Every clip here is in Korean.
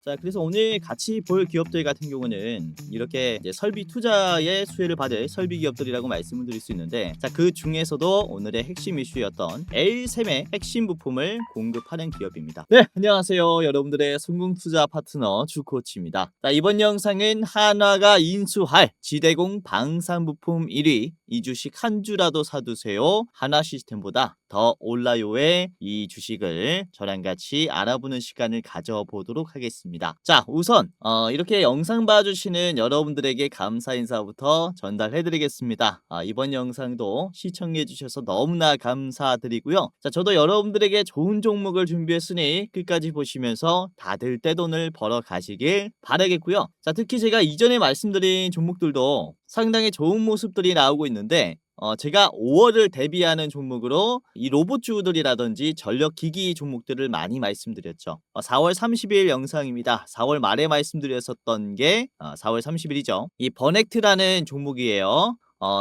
자, 그래서 오늘 같이 볼 기업들 같은 경우는 이렇게 이제 설비 투자의 수혜를 받을 설비 기업들이라고 말씀을 드릴 수 있는데, 자, 그 중에서도 오늘의 핵심 이슈였던 L3의 핵심 부품을 공급하는 기업입니다. 네, 안녕하세요. 여러분들의 성공 투자 파트너 주코치입니다. 자, 이번 영상은 한화가 인수할 지대공 방산 부품 1위, 이 주식 한 주라도 사두세요. 한화 시스템보다 더 올라요의 이 주식을 저랑 같이 알아보는 시간을 가져보도록 하겠습니다. 자, 우선 이렇게 영상 봐주시는 여러분들에게 감사 인사부터 전달해드리겠습니다. 이번 영상도 시청해주셔서 너무나 감사드리고요. 자, 저도 여러분들에게 좋은 종목을 준비했으니 끝까지 보시면서 다들 떼돈을 벌어 가시길 바라겠고요. 자, 특히 제가 이전에 말씀드린 종목들도 상당히 좋은 모습들이 나오고 있는데, 제가 5월을 대비하는 종목으로 이 로봇주들이라든지 전력기기 종목들을 많이 말씀드렸죠. 4월 30일 영상입니다. 4월 말에 말씀드렸었던 게 4월 30일이죠. 이 버넥트라는 종목이에요.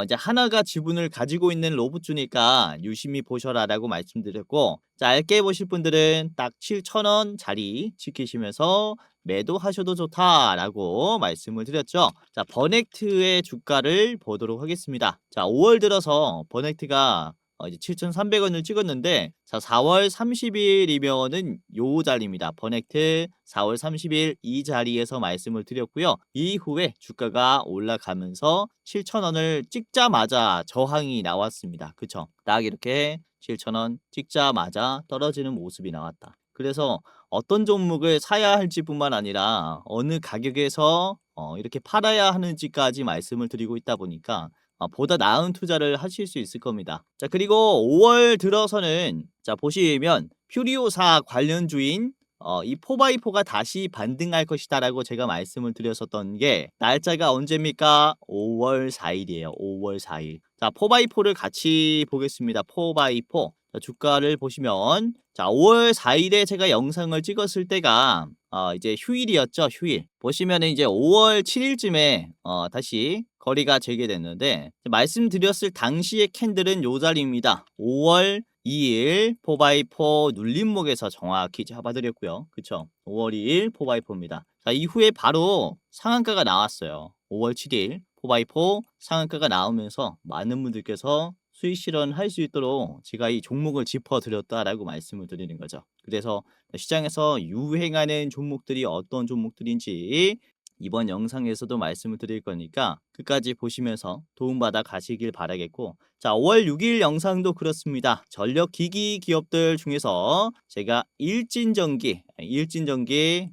이제 하나가 지분을 가지고 있는 로봇주니까 유심히 보셔라라고 말씀드렸고, 자, 알게 보실 분들은 딱 7,000원 자리 지키시면서 매도하셔도 좋다라고 말씀을 드렸죠. 자, 버넥트의 주가를 보도록 하겠습니다. 자, 5월 들어서 버넥트가 이제 7,300원을 찍었는데, 자, 4월 30일이면은 요 자리입니다. 버넥트 4월 30일 이 자리에서 말씀을 드렸고요. 이후에 주가가 올라가면서 7,000원을 찍자마자 저항이 나왔습니다. 그쵸? 딱 이렇게 7,000원 찍자마자 떨어지는 모습이 나왔다. 그래서 어떤 종목을 사야 할지뿐만 아니라 어느 가격에서 이렇게 팔아야 하는지까지 말씀을 드리고 있다 보니까 보다 나은 투자를 하실 수 있을 겁니다. 자, 그리고 5월 들어서는 자, 보시면 퓨리오사 관련주인 이 4x4가 다시 반등할 것이다라고 제가 말씀을 드렸었던 게 날짜가 언제입니까? 5월 4일이에요. 5월 4일. 자, 4x4를 같이 보겠습니다. 4x4. 자, 주가를 보시면 자, 5월 4일에 제가 영상을 찍었을 때가 이제 휴일이었죠. 휴일. 보시면은 이제 5월 7일쯤에 다시 거리가 재개됐는데, 말씀드렸을 당시의 캔들은 요 자리입니다. 5월 2일 4x4 눌림목에서 정확히 잡아드렸고요. 그쵸? 5월 2일 4x4입니다. 자, 이후에 바로 상한가가 나왔어요. 5월 7일 4x4 상한가가 나오면서 많은 분들께서 수익 실현할 수 있도록 제가 이 종목을 짚어드렸다라고 말씀을 드리는 거죠. 그래서 시장에서 유행하는 종목들이 어떤 종목들인지 이번 영상에서도 말씀을 드릴 거니까 끝까지 보시면서 도움받아 가시길 바라겠고, 자, 5월 6일 영상도 그렇습니다. 전력기기 기업들 중에서 제가 일진전기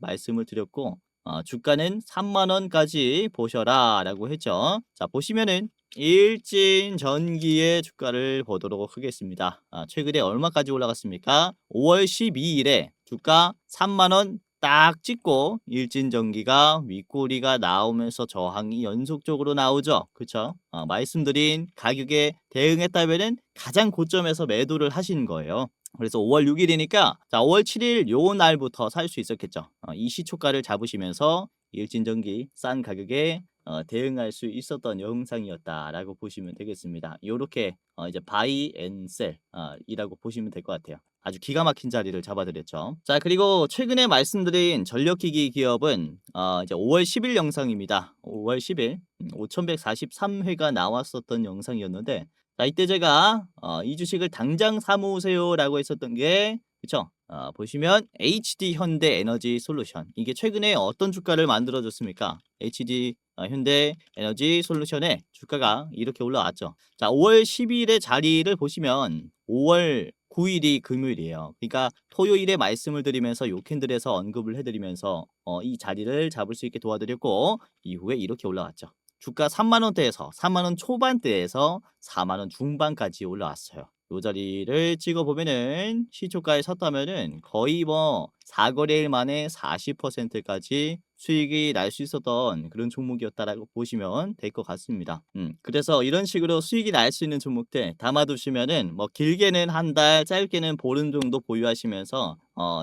말씀을 드렸고, 주가는 3만원까지 보셔라 라고 했죠. 자, 보시면은 일진전기의 주가를 보도록 하겠습니다. 최근에 얼마까지 올라갔습니까? 5월 12일에 주가 3만원 딱 찍고 일진전기가 윗꼬리가 나오면서 저항이 연속적으로 나오죠. 그쵸? 말씀드린 가격에 대응했다면은 가장 고점에서 매도를 하신 거예요. 그래서 5월 6일이니까 자, 5월 7일 요 날부터 살 수 있었겠죠. 이 시초가를 잡으시면서 일진전기 싼 가격에 대응할 수 있었던 영상이었다라고 보시면 되겠습니다. 요렇게 이제 바이 앤 셀 이라고 보시면 될 것 같아요. 아주 기가 막힌 자리를 잡아드렸죠. 자, 그리고 최근에 말씀드린 전력기기 기업은 이제 5월 10일 영상입니다. 5월 10일 5143회가 나왔었던 영상이었는데, 자, 이때 제가 이 주식을 당장 사모으세요라고 했었던 게, 그쵸? 보시면 HD 현대 에너지 솔루션, 이게 최근에 어떤 주가를 만들어 줬습니까? HD 현대 에너지 솔루션의 주가가 이렇게 올라왔죠. 자, 5월 10일의 자리를 보시면 5월 9일이 금요일이에요. 그러니까 토요일에 말씀을 드리면서 요 캔들에서 언급을 해드리면서 이 자리를 잡을 수 있게 도와드렸고, 이후에 이렇게 올라왔죠. 주가 3만원대에서 3만원 초반대에서 4만원 중반까지 올라왔어요. 요 자리를 찍어보면은 시초가에 섰다면은 거의 뭐 4거래일 만에 40%까지 수익이 날 수 있었던 그런 종목이었다라고 보시면 될 것 같습니다. 그래서 이런 식으로 수익이 날 수 있는 종목들 담아두시면은 뭐 길게는 한 달, 짧게는 보름 정도 보유하시면서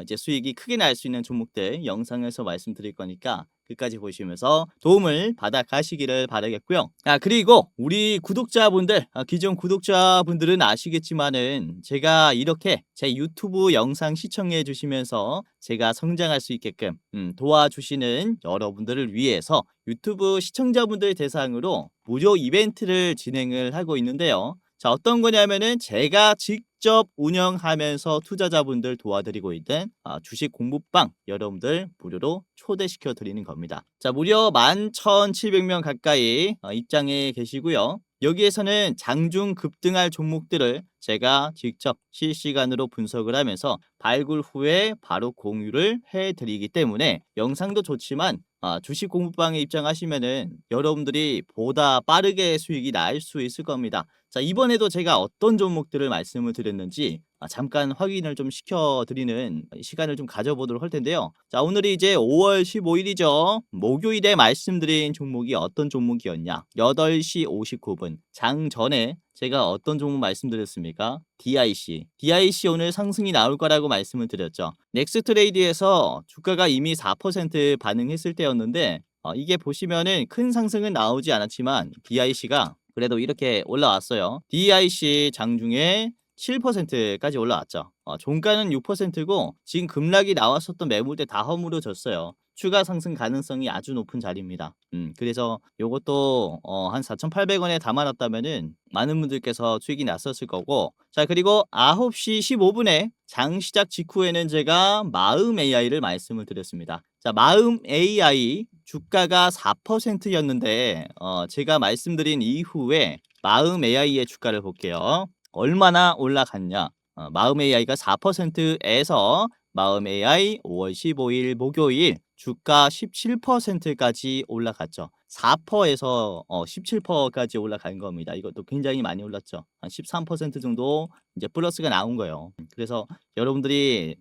이제 수익이 크게 날 수 있는 종목들 영상에서 말씀드릴 거니까 끝까지 보시면서 도움을 받아 가시기를 바라겠고요. 그리고 우리 구독자분들, 기존 구독자분들은 아시겠지만은 제가 이렇게 제 유튜브 영상 시청해 주시면서 제가 성장할 수 있게끔 도와주시는 여러분들을 위해서 유튜브 시청자분들 대상으로 무료 이벤트를 진행을 하고 있는데요. 자, 어떤 거냐면은 제가 직접 운영하면서 투자자분들 도와드리고 있는 주식 공부방 여러분들 무료로 초대시켜 드리는 겁니다. 자, 무려 11,700명 가까이 입장해 계시고요. 여기에서는 장중 급등할 종목들을 제가 직접 실시간으로 분석을 하면서 발굴 후에 바로 공유를 해드리기 때문에 영상도 좋지만 주식 공부방에 입장하시면은 여러분들이 보다 빠르게 수익이 날 수 있을 겁니다. 자, 이번에도 제가 어떤 종목들을 말씀을 드렸는지 잠깐 확인을 좀 시켜드리는 시간을 좀 가져보도록 할 텐데요. 자, 오늘이 이제 5월 15일이죠. 목요일에 말씀드린 종목이 어떤 종목이었냐? 8시 59분 장 전에 제가 어떤 종목 말씀드렸습니까? DIC. DIC 오늘 상승이 나올 거라고 말씀을 드렸죠. 넥스트레이드에서 주가가 이미 4% 반응했을 때였는데 이게 보시면은 큰 상승은 나오지 않았지만 DIC가 그래도 이렇게 올라왔어요. DIC 장중에 7%까지 올라왔죠. 종가는 6%고 지금 급락이 나왔었던 매물대 다 허물어졌어요. 추가 상승 가능성이 아주 높은 자리입니다. 그래서 요것도 한 4,800원에 담아놨다면은 많은 분들께서 수익이 났었을 거고. 자, 그리고 9시 15분에 장 시작 직후에는 제가 마음 AI를 말씀을 드렸습니다. 자, 마음 AI 주가가 4%였는데 제가 말씀드린 이후에 마음 AI의 주가를 볼게요. 얼마나 올라갔냐? 마음 AI가 4%에서 마음 AI 5월 15일 목요일 주가 17%까지 올라갔죠. 4%에서 17%까지 올라간 겁니다. 이것도 굉장히 많이 올랐죠. 한 13% 정도 이제 플러스가 나온 거예요. 그래서 여러분들이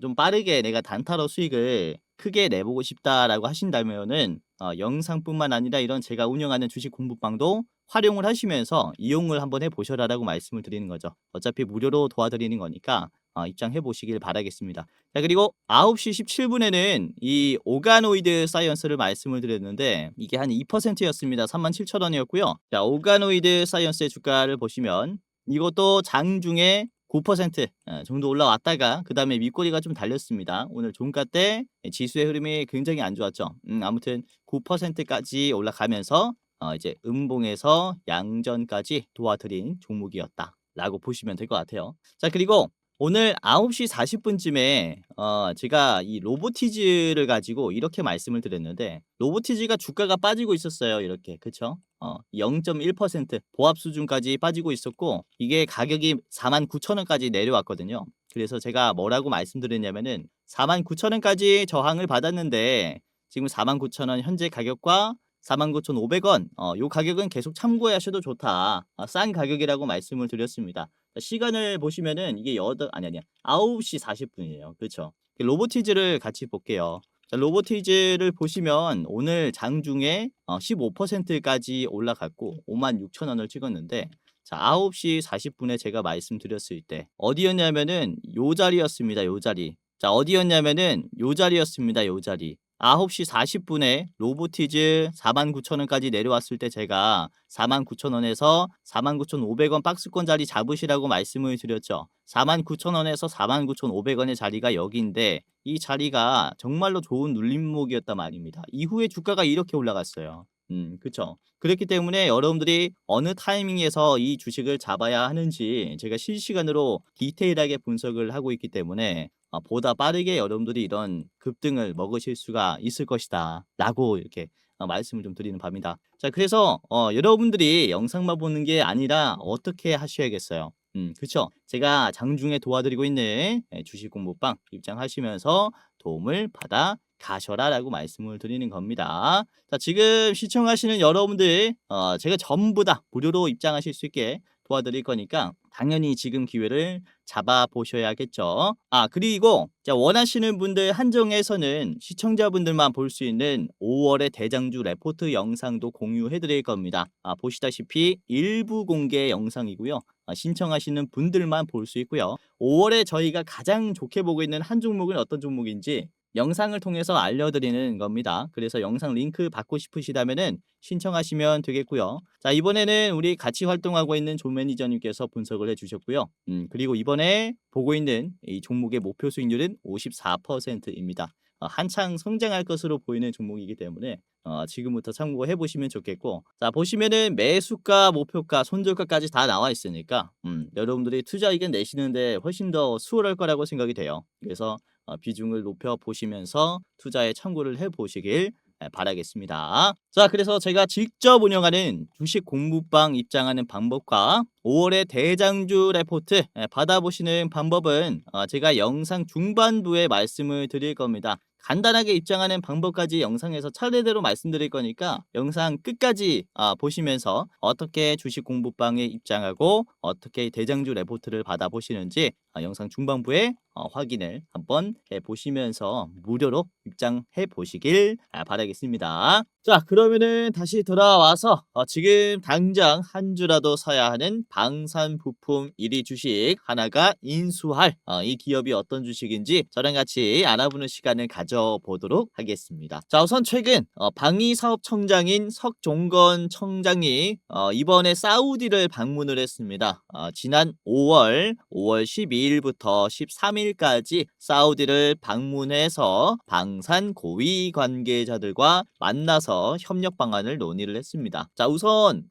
좀 빠르게 내가 단타로 수익을 크게 내보고 싶다라고 하신다면은 영상뿐만 아니라 이런 제가 운영하는 주식 공부방도 활용을 하시면서 이용을 한번 해보셔라라고 말씀을 드리는 거죠. 어차피 무료로 도와드리는 거니까 입장해 보시길 바라겠습니다. 자, 그리고 9시 17분에는 이 오가노이드 사이언스를 말씀을 드렸는데 이게 한 2%였습니다. 37,000원이었고요. 자, 오가노이드 사이언스의 주가를 보시면 이것도 장중에 9% 정도 올라왔다가 그 다음에 밑꼬리가 좀 달렸습니다. 오늘 종가 때 지수의 흐름이 굉장히 안 좋았죠. 아무튼 9%까지 올라가면서 이제 음봉에서 양전까지 도와드린 종목이었다라고 보시면 될 것 같아요. 자, 그리고 오늘 9시 40분쯤에 제가 이 로보티즈를 가지고 이렇게 말씀을 드렸는데 로보티즈가 주가가 빠지고 있었어요. 이렇게. 그쵸? 0.1% 보합 수준까지 빠지고 있었고 이게 가격이 49,000원까지 내려왔거든요. 그래서 제가 뭐라고 말씀드렸냐면은 49,000원까지 저항을 받았는데 지금 49,000원 현재 가격과 49,500원 요 가격은 계속 참고하셔도 좋다. 싼 가격이라고 말씀을 드렸습니다. 시간을 보시면은 이게 9시 40분이에요. 그렇죠? 로보티즈를 같이 볼게요. 자, 로보티즈를 보시면 오늘 장중에 15%까지 올라갔고 56,000원을 찍었는데 자, 9시 40분에 제가 말씀드렸을 때 어디였냐면은 요 자리였습니다. 요 자리. 자, 어디였냐면은 요 자리였습니다. 요 자리. 9시 40분에 로보티즈 49,000원까지 내려왔을 때 제가 49,000원에서 49,500원 박스권 자리 잡으시라고 말씀을 드렸죠. 49,000원에서 49,500원의 자리가 여기인데 이 자리가 정말로 좋은 눌림목이었단 말입니다. 이후에 주가가 이렇게 올라갔어요. 그쵸. 그렇기 때문에 여러분들이 어느 타이밍에서 이 주식을 잡아야 하는지 제가 실시간으로 디테일하게 분석을 하고 있기 때문에 보다 빠르게 여러분들이 이런 급등을 먹으실 수가 있을 것이다 라고 이렇게 말씀을 좀 드리는 바입니다. 자, 그래서 여러분들이 영상만 보는 게 아니라 어떻게 하셔야겠어요. 그쵸. 제가 장중에 도와드리고 있는 주식 공부방 입장하시면서 도움을 받아 가셔라 라고 말씀을 드리는 겁니다. 자, 지금 시청하시는 여러분들 제가 전부 다 무료로 입장하실 수 있게 도와드릴 거니까 당연히 지금 기회를 잡아보셔야겠죠. 그리고 원하시는 분들 한정해서는 시청자분들만 볼 수 있는 5월의 대장주 레포트 영상도 공유해드릴 겁니다. 보시다시피 일부 공개 영상이고요. 신청하시는 분들만 볼 수 있고요. 5월에 저희가 가장 좋게 보고 있는 한 종목은 어떤 종목인지 영상을 통해서 알려드리는 겁니다. 그래서 영상 링크 받고 싶으시다면은 신청하시면 되겠고요. 자, 이번에는 우리 같이 활동하고 있는 존 매니저님께서 분석을 해주셨고요. 그리고 이번에 보고 있는 이 종목의 목표 수익률은 54%입니다. 한창 성장할 것으로 보이는 종목이기 때문에 지금부터 참고해 보시면 좋겠고, 자, 보시면은 매수가, 목표가, 손절가까지 다 나와 있으니까 여러분들이 투자 의견 내시는데 훨씬 더 수월할 거라고 생각이 돼요. 그래서 비중을 높여 보시면서 투자에 참고를 해 보시길 바라겠습니다. 자, 그래서 제가 직접 운영하는 주식 공부방 입장하는 방법과 5월의 대장주 레포트 받아보시는 방법은 제가 영상 중반부에 말씀을 드릴 겁니다. 간단하게 입장하는 방법까지 영상에서 차례대로 말씀드릴 거니까 영상 끝까지 보시면서 어떻게 주식 공부방에 입장하고 어떻게 대장주 레포트를 받아보시는지 영상 중반부에 확인을 한번 해보시면서 무료로 입장해 보시길 바라겠습니다. 자, 그러면은 다시 돌아와서 지금 당장 한 주라도 사야 하는 방산부품 1위 주식 하나가 인수할 이 기업이 어떤 주식인지 저랑 같이 알아보는 시간을 가져보도록 하겠습니다. 자, 우선 최근 방위사업청장인 석종건 청장이 이번에 사우디를 방문을 했습니다. 지난 5월 12일부터 13일까지 사우디를 방문해서 방산 고위 관계자들과 만나서 협력 방안을 논의를 했습니다. 자, 우선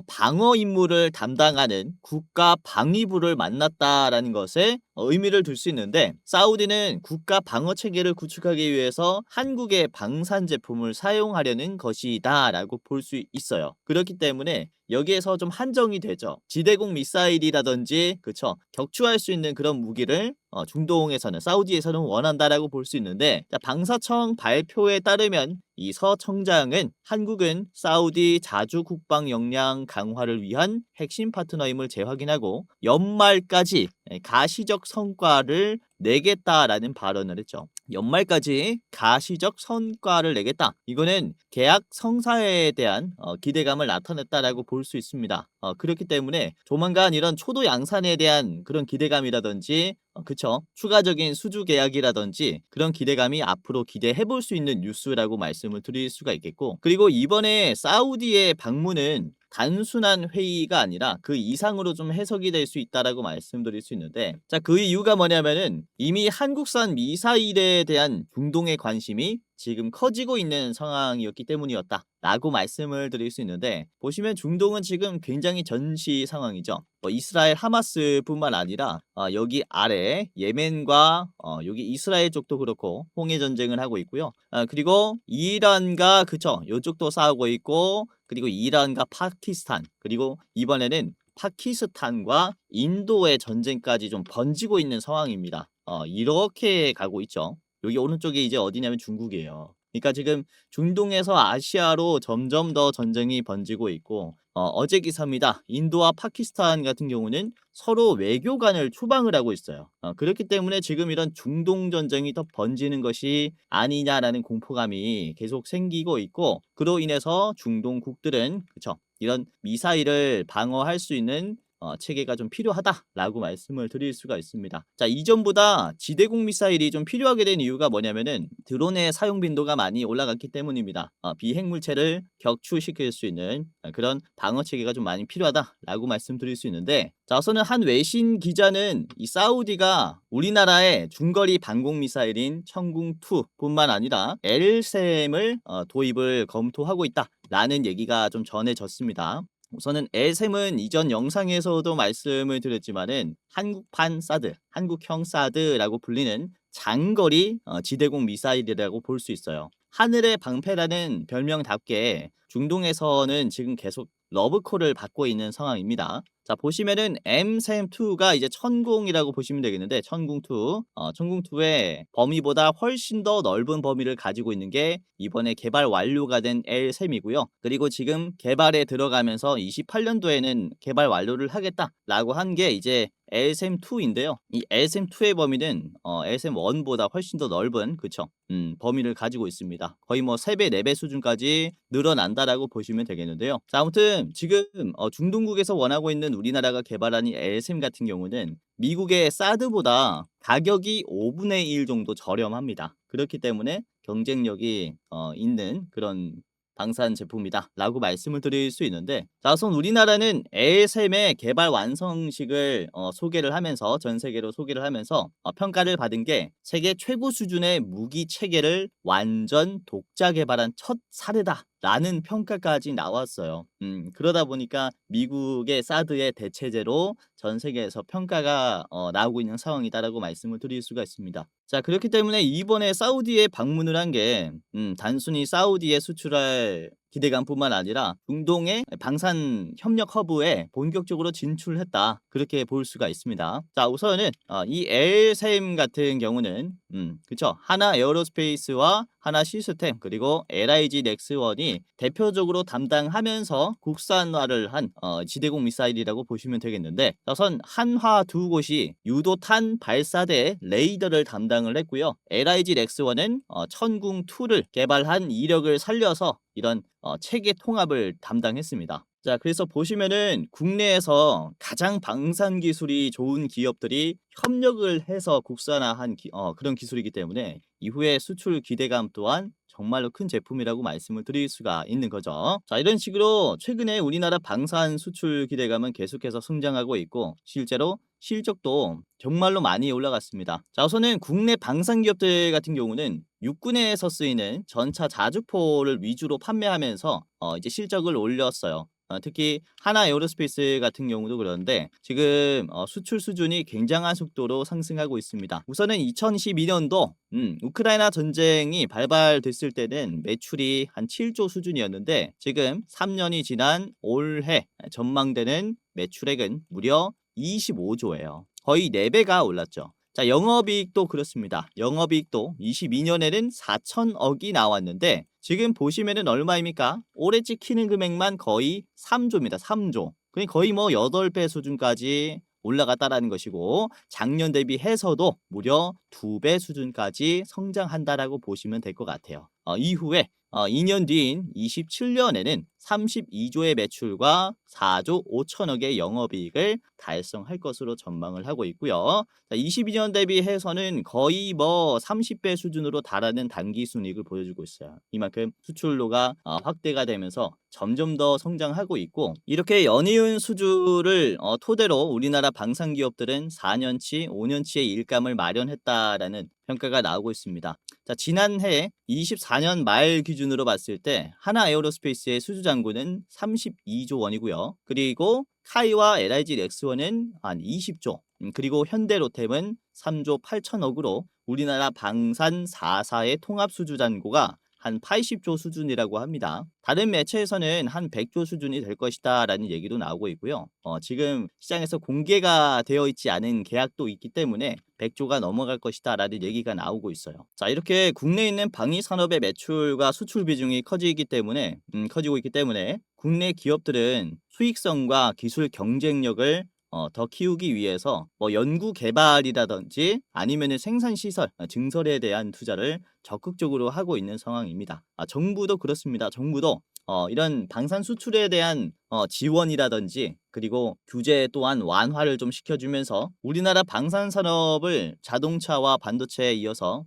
방어 임무를 담당하는 국가 방위부를 만났다라는 것에 의미를 둘 수 있는데, 사우디는 국가 방어 체계를 구축하기 위해서 한국의 방산 제품을 사용하려는 것이다 라고 볼 수 있어요. 그렇기 때문에 여기에서 좀 한정이 되죠. 지대공 미사일이라든지 그쵸, 격추할 수 있는 그런 무기를 중동에서는, 사우디에서는 원한다라고 볼 수 있는데, 자, 방사청 발표에 따르면 이 서 청장은 한국은 사우디 자주 국방 역량 강화를 위한 핵심 파트너임을 재확인하고 연말까지 가시적 성과를 내겠다라는 발언을 했죠. 연말까지 가시적 성과를 내겠다. 이거는 계약 성사에 대한 기대감을 나타냈다라고 볼 수 있습니다. 그렇기 때문에 조만간 이런 초도 양산에 대한 그런 기대감이라든지 그쵸, 추가적인 수주 계약이라든지 그런 기대감이 앞으로 기대해 볼 수 있는 뉴스라고 말씀을 드릴 수가 있겠고, 그리고 이번에 사우디의 방문은 단순한 회의가 아니라 그 이상으로 좀 해석이 될 수 있다라고 말씀드릴 수 있는데, 자, 그 이유가 뭐냐면은 이미 한국산 미사일에 대한 중동의 관심이 지금 커지고 있는 상황이었기 때문이었다 라고 말씀을 드릴 수 있는데, 보시면 중동은 지금 굉장히 전시 상황이죠. 이스라엘 하마스 뿐만 아니라 여기 아래 예멘과 여기 이스라엘 쪽도 그렇고 홍해 전쟁을 하고 있고요. 그리고 이란과 그쵸, 요쪽도 싸우고 있고, 그리고 이란과 파키스탄, 그리고 이번에는 파키스탄과 인도의 전쟁까지 좀 번지고 있는 상황입니다. 이렇게 가고 있죠. 여기 오른쪽에 이제 어디냐면 중국이에요. 그러니까 지금 중동에서 아시아로 점점 더 전쟁이 번지고 있고, 어제 기사입니다. 인도와 파키스탄 같은 경우는 서로 외교관을 추방을 하고 있어요. 그렇기 때문에 지금 이런 중동 전쟁이 더 번지는 것이 아니냐라는 공포감이 계속 생기고 있고, 그로 인해서 중동국들은 그쵸, 이런 미사일을 방어할 수 있는 체계가 좀 필요하다라고 말씀을 드릴 수가 있습니다. 자, 이전보다 지대공 미사일이 좀 필요하게 된 이유가 뭐냐면은 드론의 사용 빈도가 많이 올라갔기 때문입니다. 비핵물체를 격추시킬 수 있는 그런 방어 체계가 좀 많이 필요하다라고 말씀드릴 수 있는데, 자, 우선은 한 외신 기자는 이 사우디가 우리나라의 중거리 방공 미사일인 천궁2 뿐만 아니라 LSAM을 도입을 검토하고 있다라는 얘기가 좀 전해졌습니다. 우선은 LSAM은 이전 영상에서도 말씀을 드렸지만은 한국판 사드, 한국형 사드라고 불리는 장거리 지대공 미사일이라고 볼 수 있어요. 하늘의 방패라는 별명답게 중동에서는 지금 계속 러브콜을 받고 있는 상황입니다. 자, 보시면은 M3-2가 이제 천궁이라고 보시면 되겠는데, 천궁2. 천궁2의 범위보다 훨씬 더 넓은 범위를 가지고 있는 게 이번에 개발 완료가 된 L3이고요. 그리고 지금 개발에 들어가면서 28년도에는 개발 완료를 하겠다라고 한 게 이제 LSM2인데요. 이 LSM2의 범위는 LSM1보다 훨씬 더 넓은, 그쵸? 범위를 가지고 있습니다. 거의 뭐 3배, 4배 수준까지 늘어난다라고 보시면 되겠는데요. 자, 아무튼 지금 중동국에서 원하고 있는 우리나라가 개발한 이 LSM 같은 경우는 미국의 사드보다 가격이 5분의 1 정도 저렴합니다. 그렇기 때문에 경쟁력이 있는 그런 방산 제품이다라고 말씀을 드릴 수 있는데, 자, 우선 우리나라는 LSM의 개발 완성식을 소개를 하면서 전 세계로 소개를 하면서 평가를 받은 게 세계 최고 수준의 무기 체계를 완전 독자 개발한 첫 사례다라는 평가까지 나왔어요. 그러다 보니까 미국의 사드의 대체제로 전 세계에서 평가가 나오고 있는 상황이다라고 말씀을 드릴 수가 있습니다. 자, 그렇기 때문에 이번에 사우디에 방문을 한 게 단순히 사우디에 수출할 기대감뿐만 아니라 중동의 방산 협력 허브에 본격적으로 진출했다, 그렇게 볼 수가 있습니다. 자, 우선은 이 LSM 같은 경우는 그쵸, 하나 에어로스페이스와 하나 시스템 그리고 LIG 넥스원이 대표적으로 담당하면서 국산화를 한 지대공 미사일이라고 보시면 되겠는데, 우선 한화 두 곳이 유도탄 발사대 레이더를 담당을 했고요. LIG 넥스원은 천궁2를 개발한 이력을 살려서 이런 체계 통합을 담당했습니다. 자, 그래서 보시면은 국내에서 가장 방산 기술이 좋은 기업들이 협력을 해서 국산화한 그런 기술이기 때문에 이후에 수출 기대감 또한 정말로 큰 제품이라고 말씀을 드릴 수가 있는 거죠. 자, 이런 식으로 최근에 우리나라 방산 수출 기대감은 계속해서 성장하고 있고 실제로 실적도 정말로 많이 올라갔습니다. 자, 우선은 국내 방산 기업들 같은 경우는 육군에서 쓰이는 전차 자주포를 위주로 판매하면서 이제 실적을 올렸어요. 특히 하나 에어로스페이스 같은 경우도 그런데 지금 수출 수준이 굉장한 속도로 상승하고 있습니다. 우선은 2022년도 우크라이나 전쟁이 발발됐을 때는 매출이 한 7조 수준이었는데 지금 3년이 지난 올해 전망되는 매출액은 무려 25조예요. 거의 4배가 올랐죠. 자, 영업이익도 그렇습니다. 영업이익도 22년에는 4천억이 나왔는데 지금 보시면은 얼마입니까? 올해 찍히는 금액만 거의 3조입니다. 3조. 그러니까 거의 뭐 8배 수준까지 올라갔다라는 것이고 작년 대비해서도 무려 2배 수준까지 성장한다라고 보시면 될 것 같아요. 이후에 2년 뒤인 27년에는 32조의 매출과 4조 5천억의 영업이익을 달성할 것으로 전망을 하고 있고요. 22년 대비해서는 거의 뭐 30배 수준으로 달하는 단기순이익을 보여주고 있어요. 이만큼 수출로가 확대가 되면서 점점 더 성장하고 있고, 이렇게 연이은 수주를 토대로 우리나라 방산기업들은 4년치, 5년치의 일감을 마련했다라는 평가가 나오고 있습니다. 자, 지난해 24년 말 기준으로 봤을 때 하나 에어로스페이스의 수주 잔고는 32조 원이고요. 그리고 카이와 LIG 넥스원은 한 20조, 그리고 현대로템은 3조 8천억으로 우리나라 방산 4사의 통합 수주 잔고가 한 80조 수준이라고 합니다. 다른 매체에서는 한 100조 수준이 될 것이다 라는 얘기도 나오고 있고요. 지금 시장에서 공개가 되어 있지 않은 계약도 있기 때문에 100조가 넘어갈 것이다 라는 얘기가 나오고 있어요. 자, 이렇게 국내에 있는 방위 산업의 매출과 수출 비중이 커지고 있기 때문에 국내 기업들은 수익성과 기술 경쟁력을 더 키우기 위해서 뭐 연구 개발이라든지 아니면은 생산 시설, 증설에 대한 투자를 적극적으로 하고 있는 상황입니다. 정부도 그렇습니다. 정부도 이런 방산 수출에 대한 지원이라든지 그리고 규제 또한 완화를 좀 시켜주면서 우리나라 방산 산업을 자동차와 반도체에 이어서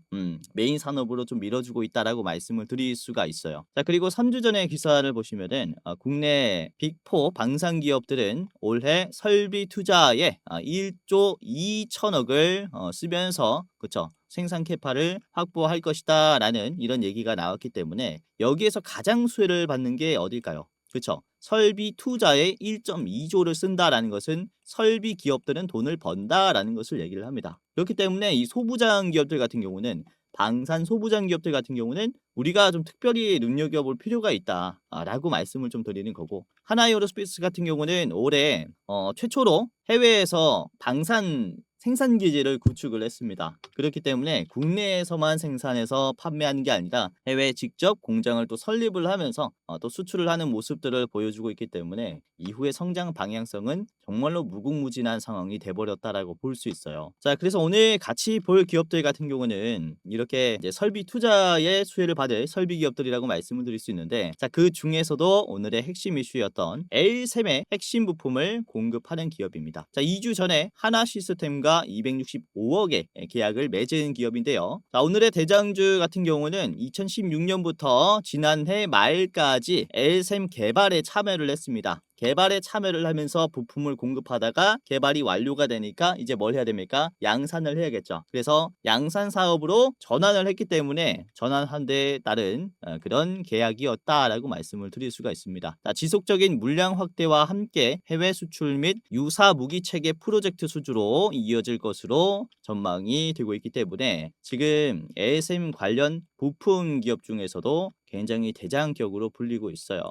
메인 산업으로 좀 밀어주고 있다라고 말씀을 드릴 수가 있어요. 자, 그리고 3주 전의 기사를 보시면은 국내 빅4 방산 기업들은 올해 설비 투자에 1조 2천억을 쓰면서 그쵸, 생산 캐파를 확보할 것이다 라는 이런 얘기가 나왔기 때문에 여기에서 가장 수혜를 받는 게 어딜까요? 그렇죠. 설비 투자에 1.2조를 쓴다라는 것은 설비 기업들은 돈을 번다라는 것을 얘기를 합니다. 그렇기 때문에 이 소부장 기업들 같은 경우는 방산 소부장 기업들 같은 경우는 우리가 좀 특별히 눈여겨볼 필요가 있다라고 말씀을 좀 드리는 거고, 하나에어로스페이스 같은 경우는 올해 최초로 해외에서 방산 생산 기지를 구축을 했습니다. 그렇기 때문에 국내에서만 생산해서 판매하는 게 아니라 해외에 직접 공장을 또 설립을 하면서 또 수출을 하는 모습들을 보여주고 있기 때문에 이후의 성장 방향성은 정말로 무궁무진한 상황이 돼버렸다라고 볼 수 있어요. 자, 그래서 오늘 같이 볼 기업들 같은 경우는 이렇게 이제 설비 투자의 수혜를 받을 설비 기업들이라고 말씀을 드릴 수 있는데, 자, 그 중에서도 오늘의 핵심 이슈였던 L셈의 핵심 부품을 공급하는 기업입니다. 자, 2주 전에 하나 시스템과 265억의 계약을 맺은 기업인데요. 자, 오늘의 대장주 같은 경우는 2016년부터 지난해 말까지 L셈 개발에 참여를 했습니다. 개발에 참여를 하면서 부품을 공급하다가 개발이 완료가 되니까 이제 뭘 해야 됩니까? 양산을 해야겠죠. 그래서 양산 사업으로 전환을 했기 때문에 전환한 데 따른 그런 계약이었다라고 말씀을 드릴 수가 있습니다. 자, 지속적인 물량 확대와 함께 해외 수출 및 유사 무기 체계 프로젝트 수주로 이어질 것으로 전망이 되고 있기 때문에 지금 ASM 관련 부품 기업 중에서도 굉장히 대장격으로 불리고 있어요.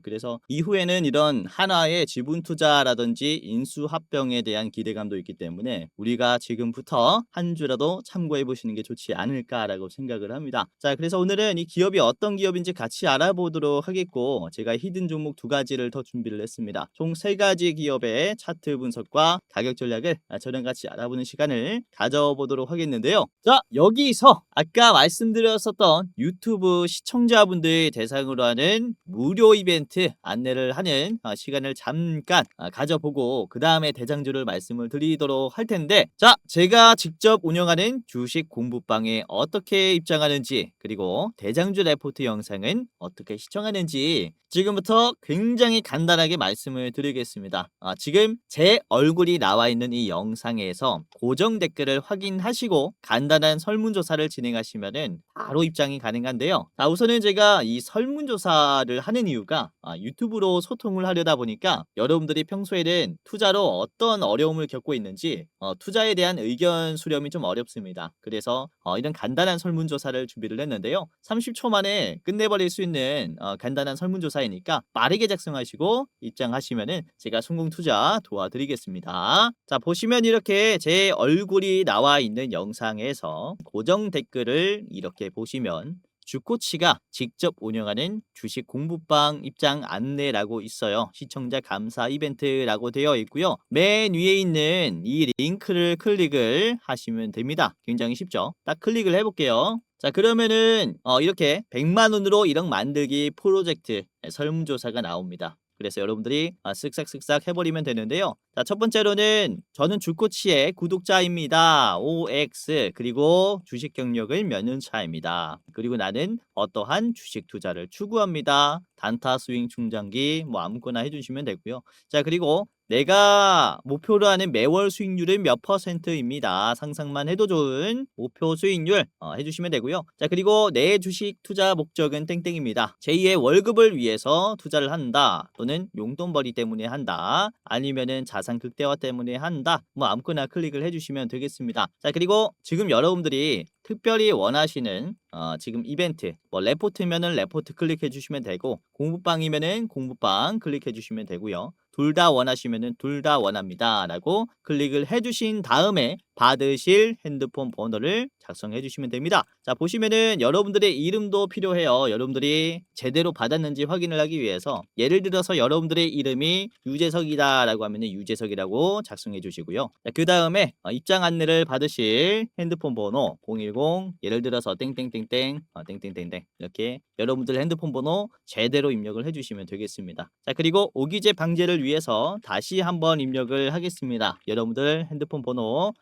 그래서 이후에는 이런 하나의 지분 투자라든지 인수 합병에 대한 기대감도 있기 때문에 우리가 지금부터 한 주라도 참고해 보시는 게 좋지 않을까라고 생각을 합니다. 자, 그래서 오늘은 이 기업이 어떤 기업인지 같이 알아보도록 하겠고, 제가 히든 종목 2가지를 더 준비를 했습니다. 총 3가지 기업의 차트 분석과 가격 전략을 저랑 같이 알아보는 시간을 가져보도록 하겠는데요. 자, 여기서 아까 말씀드렸었던 유튜브 시청자분들 대상으로 하는 무료 이벤트 안내를 하는 시간을 잠깐 가져보고 그 다음에 대장주를 말씀을 드리도록 할 텐데, 자, 제가 직접 운영하는 주식 공부방에 어떻게 입장하는지, 그리고 대장주 레포트 영상은 어떻게 시청하는지 지금부터 굉장히 간단하게 말씀을 드리겠습니다. 지금 제 얼굴이 나와 있는 이 영상에서 고정 댓글을 확인하시고 간단한 설문조사를 진행하시면은 바로 입장이 가능한데요. 자, 우선은 제가 이 설문조사를 하는 이유가 유튜브로 소통을 하려다 보니까 여러분들이 평소에는 투자로 어떤 어려움을 겪고 있는지 투자에 대한 의견 수렴이 좀 어렵습니다. 그래서 이런 간단한 설문조사를 준비를 했는데요. 30초 만에 끝내버릴 수 있는 간단한 설문조사이니까 빠르게 작성하시고 입장하시면은 제가 성공 투자 도와드리겠습니다. 자, 보시면 이렇게 제 얼굴이 나와 있는 영상에서 고정 댓글을 이렇게 보시면 주코치가 직접 운영하는 주식 공부방 입장 안내라고 있어요. 시청자 감사 이벤트라고 되어 있고요. 맨 위에 있는 이 링크를 클릭을 하시면 됩니다. 굉장히 쉽죠? 딱 클릭을 해볼게요. 자, 그러면은 이렇게 100만 원으로 1억 만들기 프로젝트 설문조사가 나옵니다. 그래서 여러분들이 쓱싹쓱싹 해버리면 되는데요. 자, 첫 번째로는 저는 주코치의 구독자입니다. OX. 그리고 주식 경력을 몇 년 차입니다. 그리고 나는 어떠한 주식 투자를 추구합니다. 단타 스윙 중장기 뭐 아무거나 해주시면 되고요. 자, 그리고 내가 목표로 하는 매월 수익률은 몇 %입니다. 상상만 해도 좋은 목표 수익률 해주시면 되고요. 자, 그리고 내 주식 투자 목적은 땡땡입니다. 제2의 월급을 위해서 투자를 한다. 또는 용돈벌이 때문에 한다. 아니면은 자산 극대화 때문에 한다. 뭐 아무거나 클릭을 해주시면 되겠습니다. 자, 그리고 지금 여러분들이 특별히 원하시는 지금 이벤트, 뭐 레포트면은 레포트 클릭해 주시면 되고, 공부방이면은 공부방 클릭해 주시면 되고요. 둘 다 원하시면은 둘 다 원합니다 라고 클릭을 해주신 다음에 받으실 핸드폰 번호를 작성해 주시면 됩니다. 자, 보시면은 여러분들의 이름도 필요해요. 여러분들이 제대로 받았는지 확인을 하기 위해서, 예를 들어서 여러분들의 이름이 유재석이다 라고 하면은 유재석이라고 작성해 주시고요. 자, 그 다음에 입장 안내를 받으실 핸드폰 번호 010, 예를 들어서 땡땡땡땡 땡땡땡땡 이렇게 여러분들 핸드폰 번호 제대로 입력을 해주시면 되겠습니다. 자, 그리고 오기재 방지를 위해서 다시 한번 입력을 하겠습니다. 여러분들 핸드폰 번호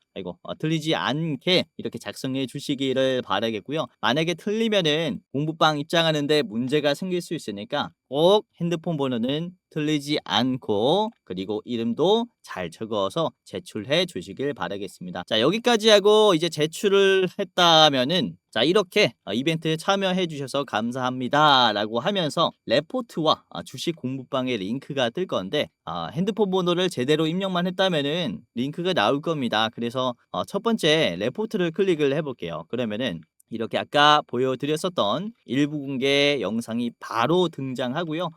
틀리지 않게 이렇게 작성해 주시기를 바라겠고요. 만약에 틀리면은 공부방 입장하는데 문제가 생길 수 있으니까 꼭 핸드폰 번호는 틀리지 않고, 그리고 이름도 잘 적어서 제출해 주시길 바라겠습니다. 자, 여기까지 하고 이제 제출을 했다면은, 자, 이렇게 이벤트에 참여해 주셔서 감사합니다 라고 하면서 레포트와 주식 공부방의 링크가 뜰 건데, 핸드폰 번호를 제대로 입력만 했다면은 링크가 나올 겁니다. 그래서 첫 번째 레포트를 클릭을 해볼게요. 그러면은 이렇게 아까 보여드렸었던 일부 공개 영상이 바로 등장하고요.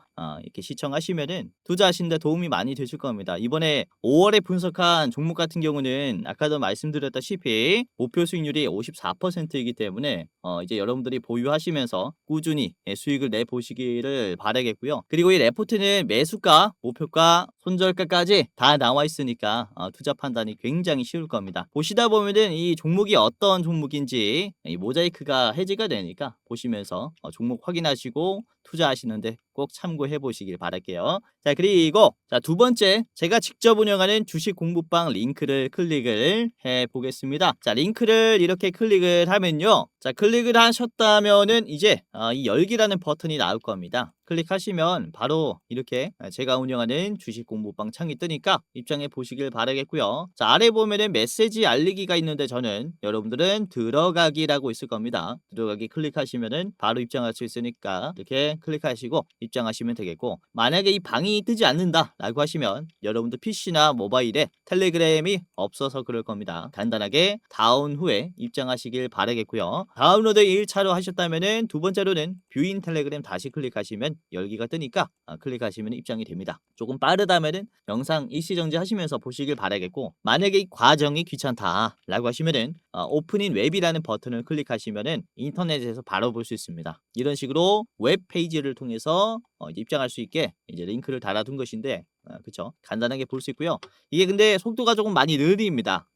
이렇게 시청하시면은 투자하시는데 도움이 많이 되실 겁니다. 이번에 5월에 분석한 종목 같은 경우는 아까도 말씀드렸다시피 목표 수익률이 54%이기 때문에 이제 여러분들이 보유하시면서 꾸준히 수익을 내보시기를 바라겠고요. 그리고 이 레포트는 매수가, 목표가, 손절가까지 다 나와 있으니까 투자 판단이 굉장히 쉬울 겁니다. 보시다 보면은 이 종목이 어떤 종목인지 이 모자이크가 해제가 되니까 보시면서 종목 확인하시고 투자하시는데 꼭 참고해 보시길 바랄게요. 자, 그리고 두 번째, 제가 직접 운영하는 주식 공부방 링크를 클릭을 해 보겠습니다. 자, 링크를 이렇게 클릭을 하면요. 자, 클릭을 하셨다면은 이제 이 열기라는 버튼이 나올 겁니다. 클릭하시면 바로 이렇게 제가 운영하는 주식 공부방 창이 뜨니까 입장해 보시길 바라겠고요. 자, 아래 보면은 메시지 알리기가 있는데 저는 여러분들은 들어가기라고 있을 겁니다. 들어가기 클릭하시면은 바로 입장할 수 있으니까 이렇게 클릭하시고 입장하시면 되겠고, 만약에 이 방이 뜨지 않는다 라고 하시면 여러분들 PC나 모바일에 텔레그램이 없어서 그럴 겁니다. 간단하게 다운 후에 입장하시길 바라겠고요. 다운로드 1차로 하셨다면은 두 번째로는 뷰인 텔레그램 다시 클릭하시면 열기가 뜨니까 클릭하시면 입장이 됩니다. 조금 빠르다면은 영상 일시정지 하시면서 보시길 바라겠고, 만약에 이 과정이 귀찮다 라고 하시면은 오픈인 웹이라는 버튼을 클릭하시면은 인터넷에서 바로 볼 수 있습니다. 이런 식으로 웹 페이지를 통해서 입장할 수 있게 이제 링크를 달아둔 것인데, 그쵸, 간단하게 볼 수 있고요. 이게 근데 속도가 조금 많이 느립니다.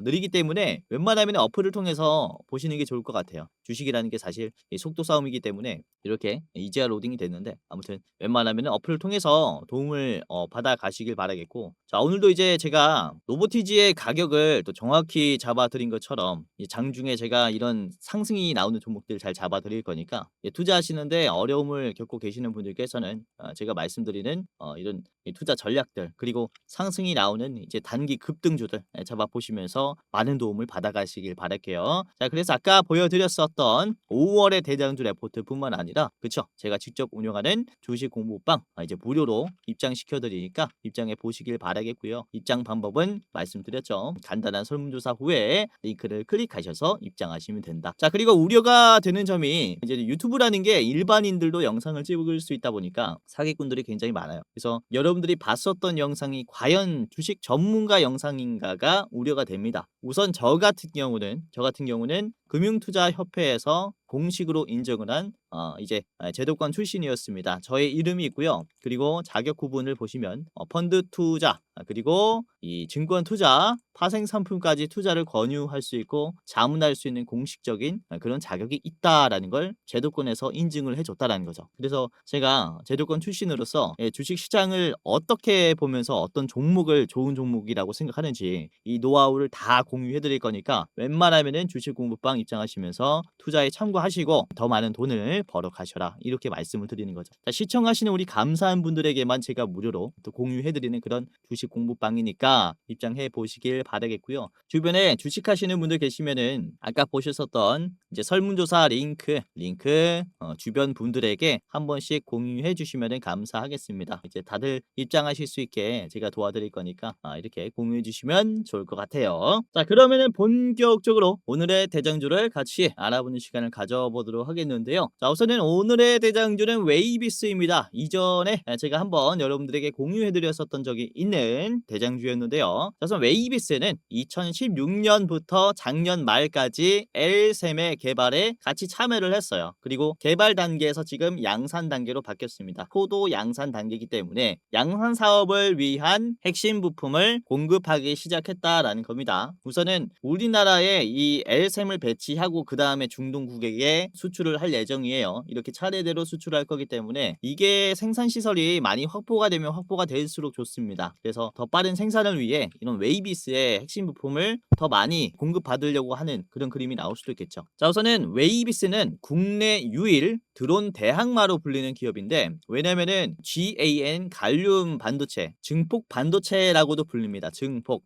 느리기 때문에 웬만하면 어플을 통해서 보시는 게 좋을 것 같아요. 주식이라는 게 사실 이 속도 싸움이기 때문에 이렇게 이지아 로딩이 됐는데, 아무튼 웬만하면 어플을 통해서 도움을 받아 가시길 바라겠고, 자, 오늘도 이제 제가 노보티지의 가격을 또 정확히 잡아 드린 것처럼 이 장중에 제가 이런 상승이 나오는 종목들 잘 잡아 드릴 거니까, 투자하시는데 어려움을 겪고 계시는 분들께서는 제가 말씀드리는 이런 이 투자 전략들, 그리고 상승이 나오는 이제 단기 급등주들 잡아 보시면서 많은 도움을 받아 가시길 바랄게요. 자, 그래서 아까 보여드렸었던 5월의 대장주 레포트뿐만 아니라, 그쵸, 제가 직접 운영하는 주식 공부방 이제 무료로 입장시켜 드리니까 입장해 보시길 바라겠고요. 입장 방법은 말씀드렸죠. 간단한 설문조사 후에 링크를 클릭하셔서 입장하시면 된다. 자, 그리고 우려가 되는 점이 이제 유튜브라는 게 일반인들도 영상을 찍을 수 있다 보니까 사기꾼들이 굉장히 많아요. 그래서 여러분들이 봤었던 영상이 과연 주식 전문가 영상인가가 우려가 됩니다. 우선 저 같은 경우는 금융투자협회에서 공식으로 인정을 한 이제 제도권 출신이었습니다. 저의 이름이 있고요. 그리고 자격 구분을 보시면 펀드 투자, 그리고 이 증권 투자, 파생 상품까지 투자를 권유할 수 있고 자문할 수 있는 공식적인 그런 자격이 있다라는 걸 제도권에서 인증을 해줬다라는 거죠. 그래서 제가 제도권 출신으로서 주식 시장을 어떻게 보면서 어떤 종목을 좋은 종목이라고 생각하는지 이 노하우를 다 공유해드릴 거니까 웬만하면은 주식 공부방 입장하시면서 투자에 참고하시고 더 많은 돈을 벌어 가셔라, 이렇게 말씀을 드리는 거죠. 자, 시청하시는 우리 감사한 분들에게만 제가 무료로 또 공유해드리는 그런 주식 공부방이니까 입장해 보시길 바라겠고요. 주변에 주식하시는 분들 계시면은 아까 보셨었던 이제 설문조사 링크 주변 분들에게 한 번씩 공유해 주시면 감사하겠습니다. 이제 다들 입장하실 수 있게 제가 도와드릴 거니까 이렇게 공유해 주시면 좋을 것 같아요. 자, 그러면은 본격적으로 오늘의 대장주를 같이 알아보는 시간을 가져보도록 하겠는데요. 자, 우선은 오늘의 대장주는 웨이비스입니다. 이전에 제가 한번 여러분들에게 공유해 드렸었던 적이 있는 대장주였는데요. 자, 우선 웨이비스는 2016년부터 작년 말까지 L3의 개발에 같이 참여를 했어요. 그리고 개발 단계에서 지금 양산 단계로 바뀌었습니다. 포도 양산 단계이기 때문에 양산 사업을 위한 핵심 부품을 공급하기 시작했다라는 겁니다. 우선은 우리나라에 이 L3을 배치하고 그 다음에 중동 국에게 수출을 할 예정이에요. 이렇게 차례대로 수출할 거기 때문에 이게 생산 시설이 많이 확보가 되면 확보가 될수록 좋습니다. 그래서 더 빠른 생산을 위해 이런 웨이비스의 핵심 부품을 더 많이 공급받으려고 하는 그런 그림이 나올 수도 있겠죠. 자, 우선은 웨이비스는 국내 유일 드론 대항마로 불리는 기업인데, 왜냐면은 GAN 갈륨 반도체, 증폭 반도체라고도 불립니다. 증폭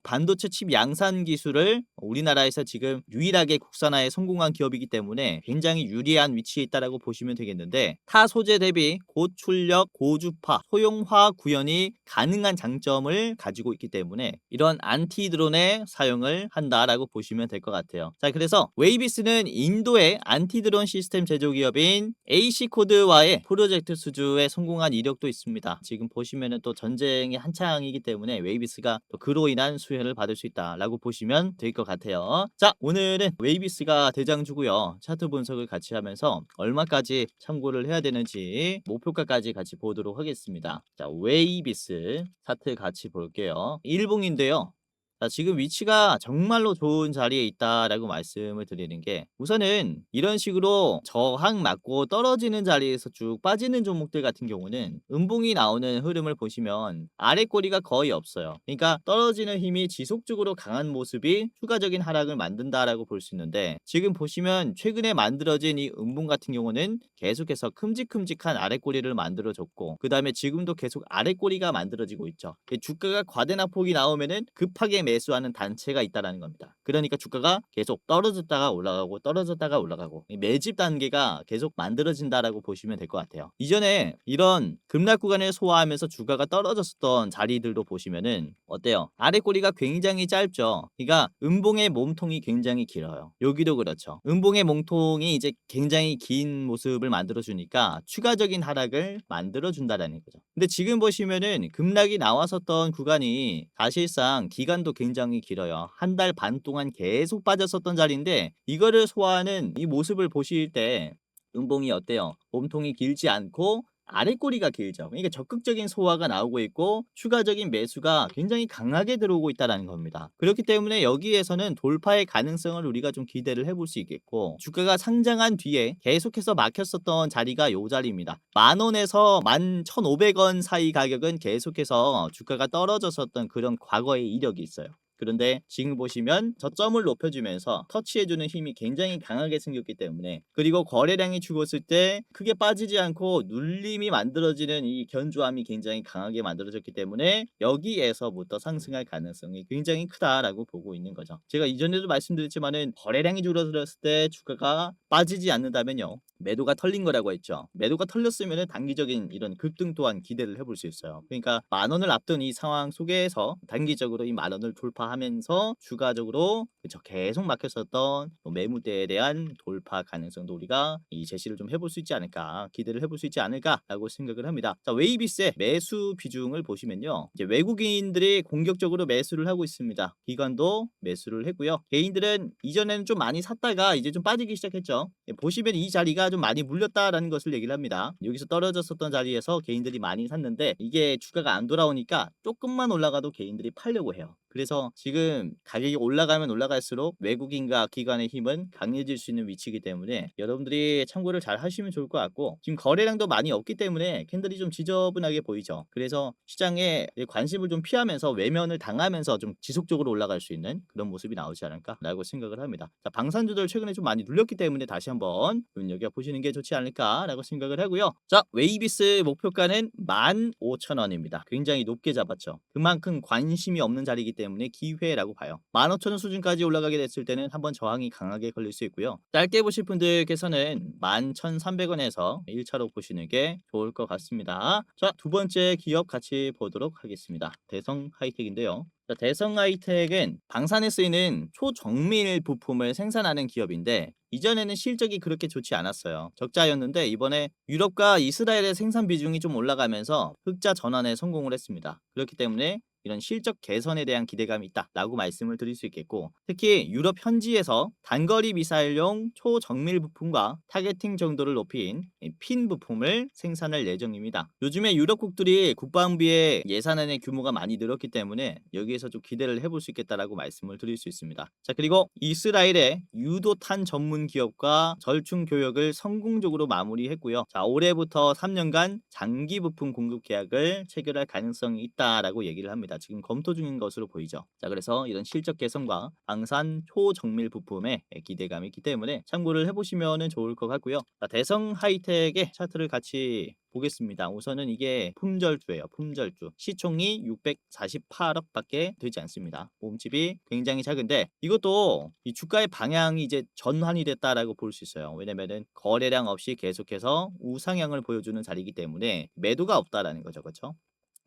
반도체 칩 양산 기술을 우리나라에서 지금 유일하게 유일하게 국산화에 성공한 기업이기 때문에 굉장히 유리한 위치에 있다라고 보시면 되겠는데, 타 소재 대비 고출력, 고주파, 소형화 구현이 가능한 장점을 가지고 있기 때문에 이런 안티드론의 사용을 한다라고 보시면 될 것 같아요. 자, 그래서 웨이비스는 인도의 안티드론 시스템 제조 기업인 AC 코드와의 프로젝트 수주에 성공한 이력도 있습니다. 지금 보시면은 또 전쟁이 한창이기 때문에 웨이비스가 또 그로 인한 수혜를 받을 수 있다라고 보시면 될 것 같아요. 자, 오늘은 웨이비스가 대장주고요. 차트 분석을 같이 하면서 얼마까지 참고를 해야 되는지 목표가까지 같이 보도록 하겠습니다. 자, 웨이비스 차트 같이 볼게요. 일봉인데요. 자, 지금 위치가 정말로 좋은 자리에 있다라고 말씀을 드리는 게, 우선은 이런 식으로 저항 맞고 떨어지는 자리에서 쭉 빠지는 종목들 같은 경우는 음봉이 나오는 흐름을 보시면 아래 꼬리가 거의 없어요. 그러니까 떨어지는 힘이 지속적으로 강한 모습이 추가적인 하락을 만든다라고 볼 수 있는데, 지금 보시면 최근에 만들어진 이 음봉 같은 경우는 계속해서 큼직큼직한 아래 꼬리를 만들어줬고, 그 다음에 지금도 계속 아래 꼬리가 만들어지고 있죠. 주가가 과대낙폭이 나오면은 급하게 매수하는 단체가 있다라는 겁니다. 그러니까 주가가 계속 떨어졌다가 올라가고 떨어졌다가 올라가고 매집 단계가 계속 만들어진다라고 보시면 될 것 같아요. 이전에 이런 급락 구간을 소화하면서 주가가 떨어졌었던 자리들도 보시면은 어때요? 아래 꼬리가 굉장히 짧죠. 그러니까 음봉의 몸통이 굉장히 길어요. 여기도 그렇죠. 음봉의 몸통이 이제 굉장히 긴 모습을 만들어주니까 추가적인 하락을 만들어준다라는 거죠. 근데 지금 보시면은 급락이 나왔었던 구간이 사실상 기간도 굉장히 길어요. 한 달 반 동안 계속 빠졌었던 자리인데, 이거를 소화하는 이 모습을 보실 때 음봉이 어때요? 몸통이 길지 않고 아래 꼬리가 길죠. 그러니까 적극적인 소화가 나오고 있고 추가적인 매수가 굉장히 강하게 들어오고 있다는 겁니다. 그렇기 때문에 여기에서는 돌파의 가능성을 우리가 좀 기대를 해볼 수 있겠고, 주가가 상장한 뒤에 계속해서 막혔었던 자리가 요 자리입니다. 10,000원에서 11,500원 사이 가격은 계속해서 주가가 떨어졌었던 그런 과거의 이력이 있어요. 그런데 지금 보시면 저점을 높여주면서 터치해주는 힘이 굉장히 강하게 생겼기 때문에, 그리고 거래량이 죽었을 때 크게 빠지지 않고 눌림이 만들어지는 이 견조함이 굉장히 강하게 만들어졌기 때문에 여기에서부터 상승할 가능성이 굉장히 크다라고 보고 있는 거죠. 제가 이전에도 말씀드렸지만은 거래량이 줄어들었을 때 주가가 빠지지 않는다면요, 매도가 털린 거라고 했죠. 매도가 털렸으면 단기적인 이런 급등 또한 기대를 해볼 수 있어요. 그러니까 10,000원을 앞둔 이 상황 속에서 단기적으로 이 10,000원을 돌파하면서 추가적으로 그쵸, 계속 막혔었던 매물대에 대한 돌파 가능성도 우리가 이 제시를 좀 해볼 수 있지 않을까, 기대를 해볼 수 있지 않을까라고 생각을 합니다. 자, 웨이비스의 매수 비중을 보시면요, 이제 외국인들이 공격적으로 매수를 하고 있습니다. 기관도 매수를 했고요. 개인들은 이전에는 좀 많이 샀다가 이제 좀 빠지기 시작했죠. 보시면 이 자리가 좀 많이 물렸다라는 것을 얘기를 합니다. 여기서 떨어졌었던 자리에서 개인들이 많이 샀는데 이게 주가가 안 돌아오니까 조금만 올라가도 개인들이 팔려고 해요. 그래서 지금 가격이 올라가면 올라갈수록 외국인과 기관의 힘은 강해질 수 있는 위치이기 때문에 여러분들이 참고를 잘 하시면 좋을 것 같고, 지금 거래량도 많이 없기 때문에 캔들이 좀 지저분하게 보이죠. 그래서 시장에 관심을 좀 피하면서 외면을 당하면서 좀 지속적으로 올라갈 수 있는 그런 모습이 나오지 않을까라고 생각을 합니다. 자, 방산주들 최근에 좀 많이 눌렸기 때문에 다시 한번 눈여겨보시는 게 좋지 않을까라고 생각을 하고요. 자, 웨이비스 목표가는 15,000원입니다. 굉장히 높게 잡았죠. 그만큼 관심이 없는 자리이기 때문에 기회라고 봐요. 15,000원 수준까지 올라가게 됐을 때는 한번 저항이 강하게 걸릴 수 있고요. 짧게 보실 분들께서는 11,300원에서 1차로 보시는 게 좋을 것 같습니다. 자, 두 번째 기업 같이 보도록 하겠습니다. 대성 하이텍인데요. 자, 대성 하이텍은 방산에 쓰이는 초정밀 부품을 생산하는 기업인데, 이전에는 실적이 그렇게 좋지 않았어요. 적자였는데 이번에 유럽과 이스라엘의 생산 비중이 좀 올라가면서 흑자 전환에 성공을 했습니다. 그렇기 때문에 이런 실적 개선에 대한 기대감이 있다라고 말씀을 드릴 수 있겠고, 특히 유럽 현지에서 단거리 미사일용 초정밀 부품과 타겟팅 정도를 높인 핀 부품을 생산할 예정입니다. 요즘에 유럽국들이 국방비의 예산안의 규모가 많이 늘었기 때문에 여기에서 좀 기대를 해볼 수 있겠다라고 말씀을 드릴 수 있습니다. 자, 그리고 이스라엘의 유도탄 전문 기업과 절충 교역을 성공적으로 마무리했고요. 자, 올해부터 3년간 장기 부품 공급 계약을 체결할 가능성이 있다라고 얘기를 합니다. 지금 검토 중인 것으로 보이죠. 자, 그래서 이런 실적 개선과 방산 초정밀 부품에 기대감이 있기 때문에 참고를 해보시면 좋을 것 같고요. 자, 대성 하이텍의 차트를 같이 보겠습니다. 우선은 이게 품절주예요. 품절주. 시총이 648억밖에 되지 않습니다. 모음집이 굉장히 작은데 이것도 이 주가의 방향이 이제 전환이 됐다라고 볼 수 있어요. 왜냐면은 거래량 없이 계속해서 우상향을 보여주는 자리이기 때문에 매도가 없다라는 거죠. 그렇죠?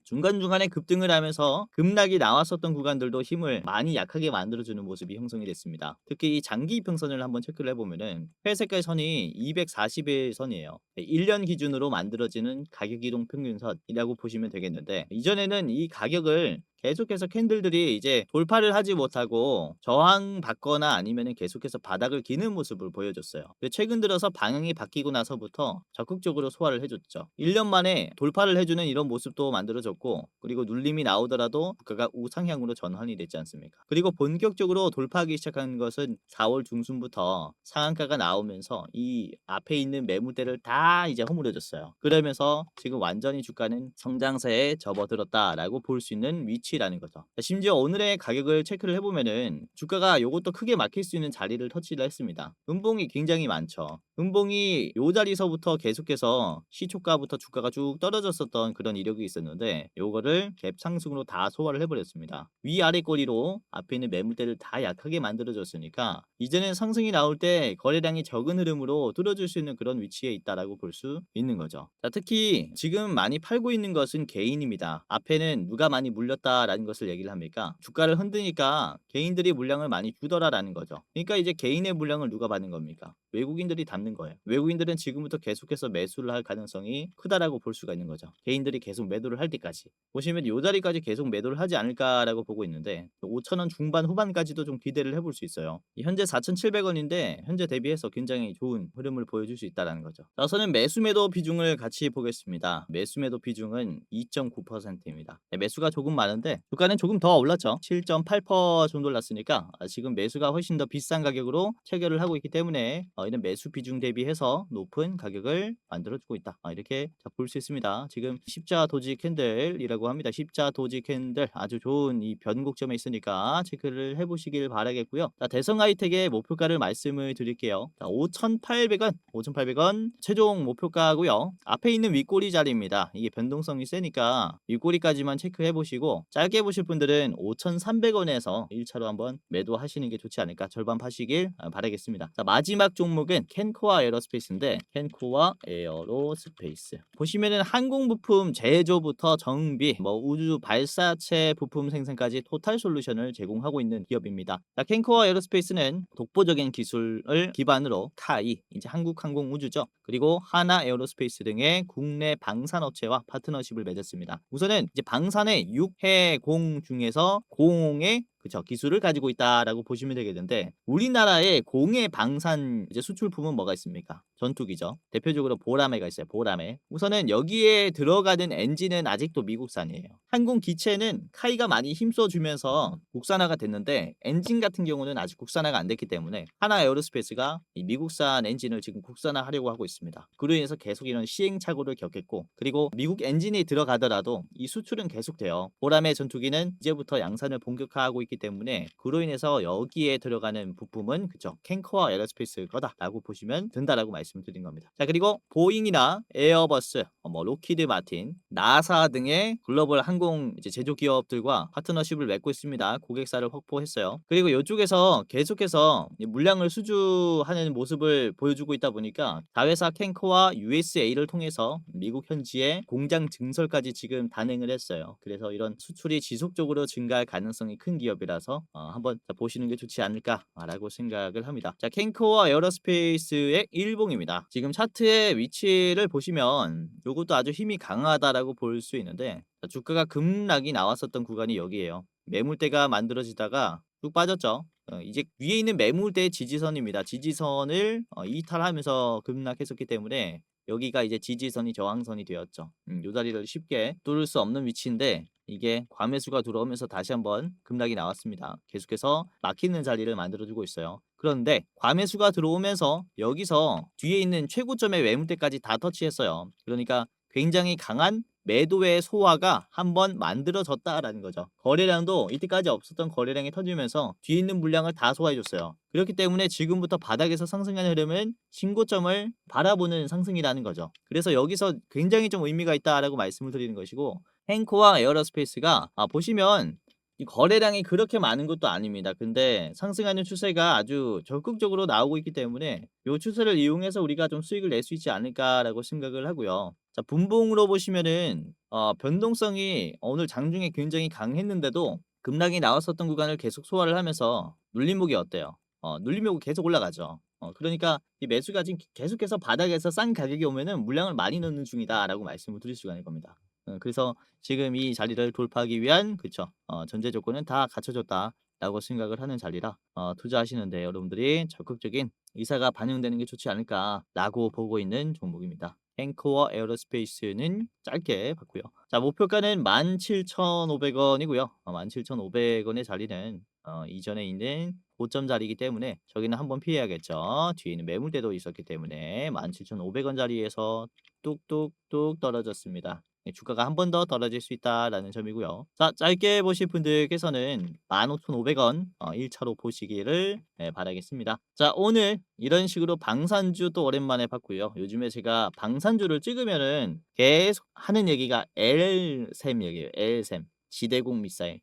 중간중간에 급등을 하면서 급락이 나왔었던 구간들도 힘을 많이 약하게 만들어주는 모습이 형성이 됐습니다. 특히 이 장기 이평선을 한번 체크를 해보면은 회색깔 선이 240일 선이에요. 1년 기준으로 만들어지는 가격 이동 평균선이라고 보시면 되겠는데 이전에는 이 가격을 계속해서 캔들들이 이제 돌파를 하지 못하고 저항받거나 아니면은 계속해서 바닥을 기는 모습을 보여줬어요. 근데 최근 들어서 방향이 바뀌고 나서부터 적극적으로 소화를 해줬죠. 1년 만에 돌파를 해주는 이런 모습도 만들어졌고 그리고 눌림이 나오더라도 주가가 우상향으로 전환이 됐지 않습니까? 그리고 본격적으로 돌파하기 시작한 것은 4월 중순부터 상한가가 나오면서 이 앞에 있는 매물대를 다 이제 허물어졌어요. 그러면서 지금 완전히 주가는 성장세에 접어들었다라고 볼 수 있는 위치라는 거죠. 심지어 오늘의 가격을 체크를 해보면은 주가가 요것도 크게 막힐 수 있는 자리를 터치를 했습니다. 음봉이 굉장히 많죠. 음봉이 요 자리서부터 계속해서 시초가부터 주가가 쭉 떨어졌었던 그런 이력이 있었는데 요거를 갭 상승으로 다 소화를 해버렸습니다. 위아래 꼬리로 앞에 있는 매물대를 다 약하게 만들어줬으니까 이제는 상승이 나올 때 거래량이 적은 흐름으로 뚫어줄 수 있는 그런 위치에 있다라고 볼 수 있는 거죠. 자, 특히 지금 많이 팔고 있는 것은 개인입니다. 앞에는 누가 많이 물렸다라는 것을 얘기를 합니까? 주가를 흔드니까 개인들이 물량을 많이 주더라라는 거죠. 그러니까 이제 개인의 물량을 누가 받는 겁니까? 외국인들이 담는 거예요. 외국인들은 지금부터 계속해서 매수를 할 가능성이 크다라고 볼 수가 있는 거죠. 개인들이 계속 매도를 할 때까지. 보시면 이 자리까지 계속 매도를 하지 않을까라고 보고 있는데 5,000원 중반 후반까지도 좀 기대를 해볼 수 있어요. 현재 4,700원인데 현재 대비해서 굉장히 좋은 흐름을 보여줄 수 있다는 거죠. 우선은 매수 매도 비중을 같이 보겠습니다. 매수 매도 비중은 2.9%입니다. 매수가 조금 많은데 주가는 조금 더 올랐죠. 7.8% 정도 올랐으니까 지금 매수가 훨씬 더 비싼 가격으로 체결을 하고 있기 때문에 이런 매수 비중 대비해서 높은 가격을 만들어주고 있다. 이렇게 볼 수 있습니다. 지금 십자 도지 캔들이라고 합니다. 십자 도지 캔들 아주 좋은 이 변곡점에 있으니까 체크를 해보시길 바라겠고요. 자, 대성 하이텍의 목표가를 말씀을 드릴게요. 자, 5,800원, 5,800원 최종 목표가고요. 앞에 있는 윗꼬리 자리입니다. 이게 변동성이 세니까 윗꼬리까지만 체크해 보시고 짧게 보실 분들은 5,300원에서 1차로 한번 매도하시는 게 좋지 않을까 절반 파시길 바라겠습니다. 자, 마지막 종목은 캔코아 에어로스페이스인데 캔코아 에어로스페이스 보시면은 항공 부품 제조부터 정비, 우주 발사체 부품 생산까지 토탈 솔루션을 제공하고 있는 기업입니다. 자, 캔코아 에어로스페이스는 독보적인 기술을 기반으로 카이, 이제 한국항공우주죠. 그리고 하나 에어로스페이스 등의 국내 방산업체와 파트너십을 맺었습니다. 우선은 이제 방산의 육해공 중에서 공의 기술을 가지고 있다라고 보시면 되겠는데 우리나라의 공해 방산 이제 수출품은 뭐가 있습니까? 전투기죠. 대표적으로 보라매가 있어요. 보라매. 우선은 여기에 들어가는 엔진은 아직도 미국산이에요. 항공 기체는 카이가 많이 힘써주면서 국산화가 됐는데 엔진 같은 경우는 아직 국산화가 안 됐기 때문에 하나 에어로스페이스가 이 미국산 엔진을 지금 국산화하려고 하고 있습니다. 그로 인해서 계속 이런 시행착오를 겪겠고 그리고 미국 엔진이 들어가더라도 이 수출은 계속돼요. 보라매 전투기는 이제부터 양산을 본격화하고 있기 때문에 그로 인해서 여기에 들어가는 부품은 캔코아 에어로스페이스 거다라고 보시면 된다라고 말씀드린 겁니다. 자, 그리고 보잉이나 에어버스, 로키드 마틴, 나사 등의 글로벌 항공 이제 제조 기업들과 파트너십을 맺고 있습니다. 고객사를 확보했어요. 그리고 이쪽에서 계속해서 물량을 수주하는 모습을 보여주고 있다 보니까 자회사 캔코아 USA를 통해서 미국 현지에 공장 증설까지 지금 단행을 했어요. 그래서 이런 수출이 지속적으로 증가할 가능성이 큰 기업이라서 한번 보시는 게 좋지 않을까라고 생각을 합니다. 자, 캔코아 에어로스페이스의 일봉입니다. 지금 차트의 위치를 보시면 이것도 아주 힘이 강하다라고 볼 수 있는데 주가가 급락이 나왔었던 구간이 여기에요. 매물대가 만들어지다가 쭉 빠졌죠. 이제 위에 있는 매물대 지지선입니다. 지지선을 이탈하면서 급락했었기 때문에 여기가 이제 지지선이 저항선이 되었죠. 이 자리를 쉽게 뚫을 수 없는 위치인데 이게 과매수가 들어오면서 다시 한번 급락이 나왔습니다. 계속해서 막히는 자리를 만들어주고 있어요. 그런데 과매수가 들어오면서 여기서 뒤에 있는 최고점의 매물대까지 다 터치했어요. 그러니까 굉장히 강한 매도의 소화가 한번 만들어졌다라는 거죠. 거래량도 이때까지 없었던 거래량이 터지면서 뒤에 있는 물량을 다 소화해줬어요. 그렇기 때문에 지금부터 바닥에서 상승하는 흐름은 신고점을 바라보는 상승이라는 거죠. 그래서 여기서 굉장히 좀 의미가 있다라고 말씀을 드리는 것이고, 헨코와 에어로스페이스가 보시면 이 거래량이 그렇게 많은 것도 아닙니다. 근데 상승하는 추세가 아주 적극적으로 나오고 있기 때문에 이 추세를 이용해서 우리가 좀 수익을 낼 수 있지 않을까라고 생각을 하고요. 자, 분봉으로 보시면은 변동성이 오늘 장중에 굉장히 강했는데도 급락이 나왔었던 구간을 계속 소화를 하면서 눌림목이 어때요? 눌림목이 계속 올라가죠. 그러니까 이 매수가 지금 계속해서 바닥에서 싼 가격이 오면은 물량을 많이 넣는 중이다라고 말씀을 드릴 수가 있는 겁니다. 그래서 지금 이 자리를 돌파하기 위한, 그쵸, 전제 조건은 다 갖춰졌다라고 생각을 하는 자리라 투자하시는데 여러분들이 적극적인 의사가 반영되는 게 좋지 않을까라고 보고 있는 종목입니다. 헨코어 에어로스페이스는 짧게 봤고요. 자, 목표가는 17,500원이고요. 17,500원의 자리는 이전에 있는 고점 자리이기 때문에 저기는 한번 피해야겠죠. 뒤에 있는 매물대도 있었기 때문에 17,500원 자리에서 뚝뚝뚝 떨어졌습니다. 주가가 한 번 더 떨어질 수 있다라는 점이고요. 자, 짧게 보실 분들께서는 15,500원 1차로 보시기를 바라겠습니다. 자, 오늘 이런 식으로 방산주 또 오랜만에 봤고요. 요즘에 제가 방산주를 찍으면은 계속 하는 얘기가 L샘 얘기예요. L샘. 지대공 미사일,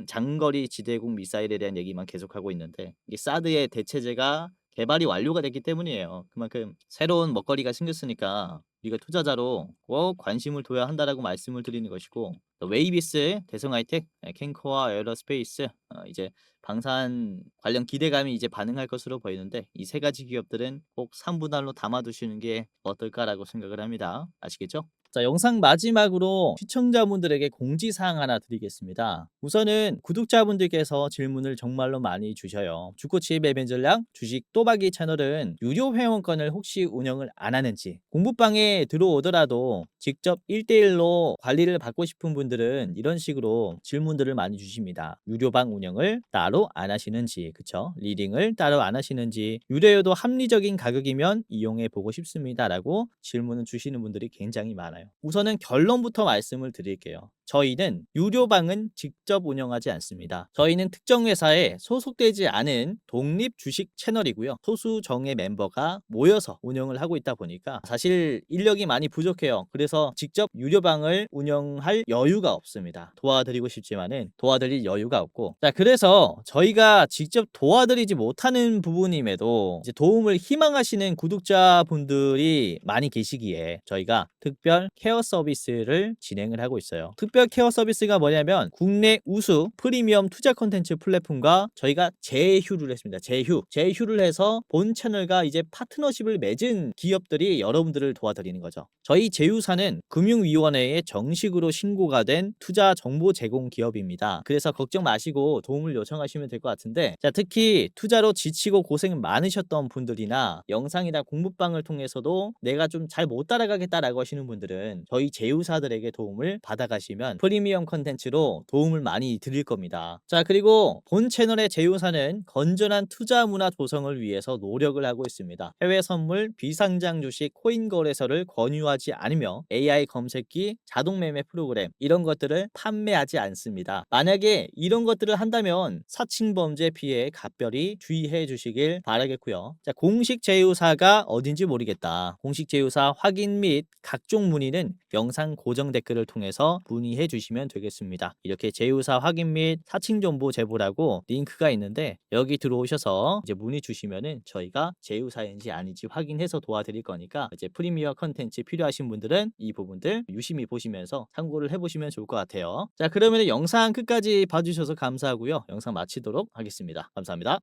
장거리 지대공 미사일에 대한 얘기만 계속하고 있는데, 이게 사드의 대체제가 개발이 완료가 됐기 때문이에요. 그만큼 새로운 먹거리가 생겼으니까 우리가 투자자로 꼭 관심을 둬야 한다라고 말씀을 드리는 것이고, 또 웨이비스, 대성하이텍, 캔코와 에어로스페이스, 이제 방산 관련 기대감이 이제 반응할 것으로 보이는데, 이 세 가지 기업들은 꼭 3분할로 담아두시는 게 어떨까라고 생각을 합니다. 아시겠죠? 자, 영상 마지막으로 시청자분들에게 공지사항 하나 드리겠습니다. 우선은 구독자분들께서 질문을 정말로 많이 주셔요. 주코치 매매 전략 주식 또박이 채널은 유료 회원권을 혹시 운영을 안 하는지, 공부방에 들어오더라도 직접 1대1로 관리를 받고 싶은 분들은 이런 식으로 질문들을 많이 주십니다. 유료방 운영을 따로 안 하시는지, 그쵸? 리딩을 따로 안 하시는지, 유료여도 합리적인 가격이면 이용해 보고 싶습니다라고 질문을 주시는 분들이 굉장히 많아요. 우선은 결론부터 말씀을 드릴게요. 저희는 유료방은 직접 운영하지 않습니다. 저희는 특정 회사에 소속되지 않은 독립 주식 채널이고요. 소수 정예 멤버가 모여서 운영을 하고 있다 보니까 사실 인력이 많이 부족해요. 그래서 직접 유료방을 운영할 여유가 없습니다. 도와드리고 싶지만은 도와드릴 여유가 없고, 자, 그래서 저희가 직접 도와드리지 못하는 부분임에도 이제 도움을 희망하시는 구독자분들이 많이 계시기에 저희가 특별 케어 서비스를 진행을 하고 있어요. 특별 케어 서비스가 뭐냐면 국내 우수 프리미엄 투자 콘텐츠 플랫폼과 저희가 제휴를 했습니다. 제휴를 해서 본 채널과 이제 파트너십을 맺은 기업들이 여러분들을 도와드리는 거죠. 저희 제휴사는 금융위원회에 정식으로 신고가 된 투자 정보 제공 기업입니다. 그래서 걱정 마시고 도움을 요청하시면 될 것 같은데, 자, 특히 투자로 지치고 고생 많으셨던 분들이나 영상이나 공부방을 통해서도 내가 좀 잘 못 따라가겠다라고 하시는 분들은 저희 제휴사들에게 도움을 받아가시면 프리미엄 컨텐츠로 도움을 많이 드릴 겁니다. 자, 그리고 본 채널의 제휴사는 건전한 투자 문화 조성을 위해서 노력을 하고 있습니다. 해외 선물, 비상장 주식, 코인 거래소를 권유하지 않으며 AI 검색기, 자동 매매 프로그램 이런 것들을 판매하지 않습니다. 만약에 이런 것들을 한다면 사칭 범죄 피해에 각별히 주의해 주시길 바라겠고요. 자, 공식 제휴사가 어딘지 모르겠다. 공식 제휴사 확인 및 각종 문의는 영상 고정 댓글을 통해서 문의해 주시면 되겠습니다. 이렇게 제휴사 확인 및 사칭 정보 제보라고 링크가 있는데 여기 들어오셔서 이제 문의 주시면은 저희가 제휴사인지 아닌지 확인해서 도와드릴 거니까, 이제 프리미어 컨텐츠 필요하신 분들은 이 부분들 유심히 보시면서 참고를 해보시면 좋을 것 같아요. 자, 그러면 영상 끝까지 봐주셔서 감사하고요. 영상 마치도록 하겠습니다. 감사합니다.